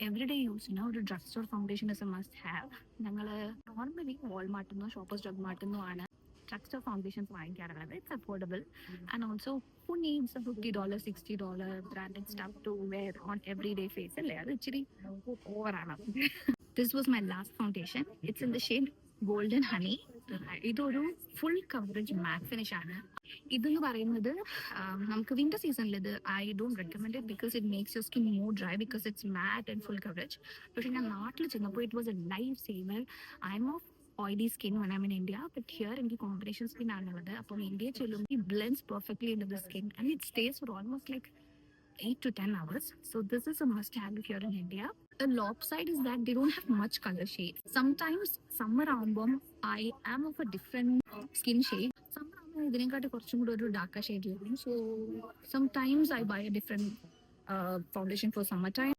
everyday use, ഒരു drug store foundation is a must have. ഞങ്ങൾ normally വാൾമാർട്ടിൽ shoppers drug മാർട്ടിൽ നിന്നുമാണ് ഡ്രഗ് സ്റ്റോർ ഫൗണ്ടേഷൻസ് വാങ്ങിക്കാറുള്ളത്. It's affordable and also who needs $50 $60 branded stuff to wear on every day face അല്ലേ, അത് ഇച്ചിരി ഓവറാണ്. This was my last foundation. It's in the shade golden honey. ഇതൊരു full coverage matte finish ആണ്. ഇതെന്ന് പറയുന്നത് നമുക്ക് വിന്റർ സീസണിൽ ഇത് I don't recommend it because it makes your skin more dry because it's matte and full coverage. പക്ഷെ ഞാൻ നാട്ടിൽ ചെന്നപ്പോൾ it was a life saver. I am of oily skin when I'm in India, but here എനിക്ക് combination skin ആണുള്ളത്. അപ്പം ഇന്ത്യയിൽ ചെല്ലുമ്പോൾ it blends perfectly into the skin and it stays for almost like 8 to 10 hours. So this is a must have here in India. The lopside is that they don't have much color shade. Sometimes summer ആകുമ്പം I am of a different skin shade. Summer ആകുമ്പോൾ ഇതിനെക്കാട്ടി കുറച്ചും കൂടെ ഒരു darker shade വരും. So sometimes I buy a different foundation for summertime.